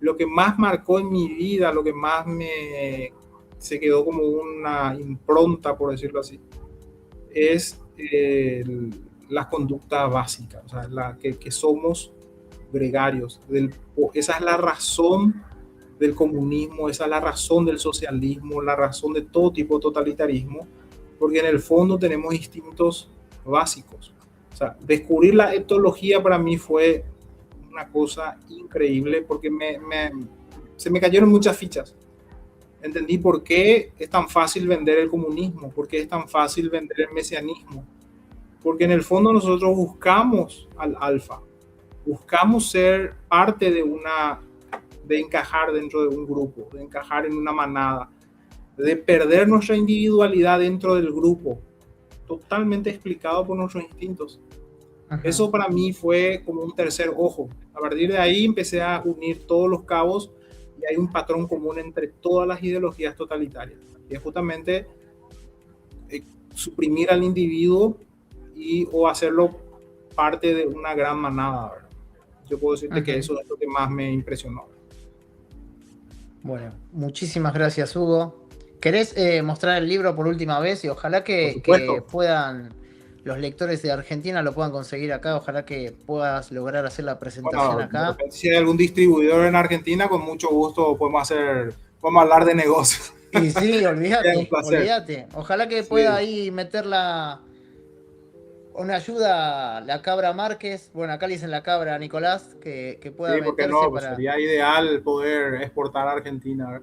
lo que más marcó en mi vida, lo que más se quedó como una impronta, por decirlo así, es las conductas básicas, o sea, que somos gregarios. Esa es la razón del comunismo, esa es la razón del socialismo, la razón de todo tipo de totalitarismo, porque en el fondo tenemos instintos básicos. O sea, descubrir la etología para mí fue una cosa increíble porque se me cayeron muchas fichas. Entendí por qué es tan fácil vender el comunismo, por qué es tan fácil vender el mesianismo. Porque en el fondo nosotros buscamos al alfa, buscamos ser parte de encajar dentro de un grupo, de encajar en una manada, de perder nuestra individualidad dentro del grupo, totalmente explicado por nuestros instintos. Ajá. Eso para mí fue como un tercer ojo. A partir de ahí empecé a unir todos los cabos y hay un patrón común entre todas las ideologías totalitarias, que es justamente suprimir al individuo o hacerlo parte de una gran manada, ¿verdad? Yo puedo decirte Ajá. que eso es lo que más me impresionó. Bueno, muchísimas gracias, Hugo. ¿Querés mostrar el libro por última vez? Y ojalá que puedan, los lectores de Argentina lo puedan conseguir acá. Ojalá que puedas lograr hacer la presentación acá. Si hay algún distribuidor en Argentina, con mucho gusto podemos hablar de negocios. Y sí, olvídate. Ojalá que pueda ahí meter una ayuda a la Cabra Márquez. Bueno, acá le dicen la Cabra a Nicolás, que pueda meterse pues sería ideal poder exportar a Argentina.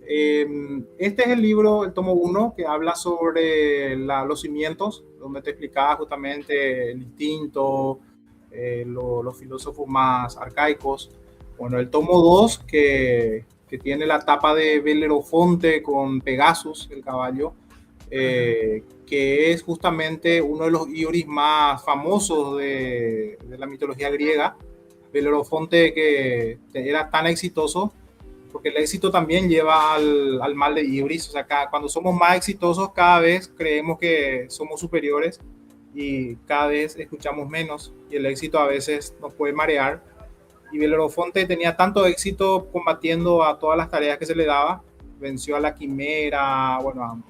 Este es el libro, el tomo 1, que habla sobre los cimientos, donde te explicaba justamente el instinto, los filósofos más arcaicos. Bueno, el tomo 2, que tiene la tapa de Belerofonte con Pegasus, el caballo, que es justamente uno de los Ioris más famosos de la mitología griega. Belerofonte, que era tan exitoso, porque el éxito también lleva al mal de Ibris. O sea, cuando somos más exitosos, cada vez creemos que somos superiores y cada vez escuchamos menos, y el éxito a veces nos puede marear. Y Belerofonte tenía tanto éxito combatiendo a todas las tareas que se le daba, venció a la quimera, bueno,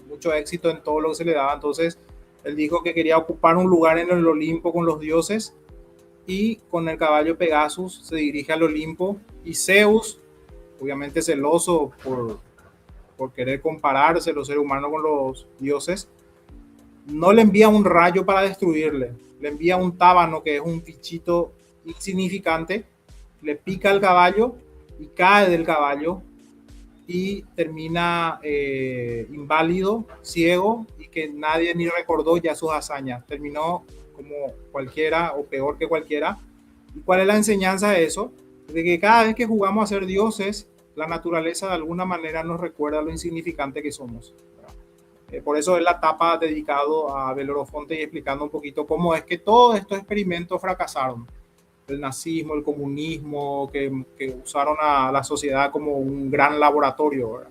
mucho éxito en todo lo que se le daba. Entonces él dijo que quería ocupar un lugar en el Olimpo con los dioses, y con el caballo Pegasus se dirige al Olimpo, y Zeus, obviamente celoso por querer compararse los seres humanos con los dioses, no le envía un rayo para destruirle, le envía un tábano, que es un bichito insignificante, le pica al caballo y cae del caballo y termina inválido, ciego, y que nadie ni recordó ya sus hazañas. Terminó como cualquiera o peor que cualquiera. ¿Y cuál es la enseñanza de eso? De que cada vez que jugamos a ser dioses, la naturaleza de alguna manera nos recuerda lo insignificante que somos. Por eso es la etapa dedicado a Belerofonte y explicando un poquito cómo es que todos estos experimentos fracasaron. El nazismo, el comunismo, que usaron a la sociedad como un gran laboratorio.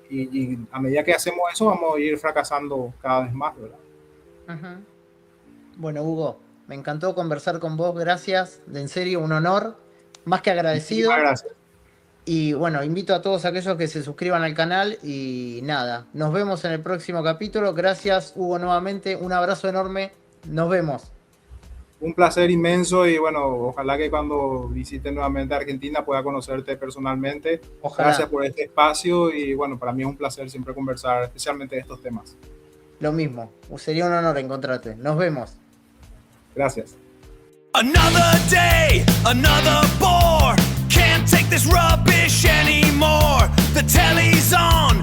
Y a medida que hacemos eso, vamos a ir fracasando cada vez más, ¿verdad? Uh-huh. Bueno, Hugo, me encantó conversar con vos, gracias, en serio, un honor, más que agradecido. Gracias. Y bueno, invito a todos aquellos que se suscriban al canal y nada, nos vemos en el próximo capítulo. Gracias, Hugo, nuevamente, un abrazo enorme, nos vemos. Un placer inmenso y bueno, ojalá que cuando visite nuevamente Argentina pueda conocerte personalmente. Ojalá. Gracias por este espacio y bueno, para mí es un placer siempre conversar especialmente de estos temas. Lo mismo, sería un honor encontrarte. Nos vemos. Gracias. Another day, another bore. Can't take this rubbish anymore. The telly's on.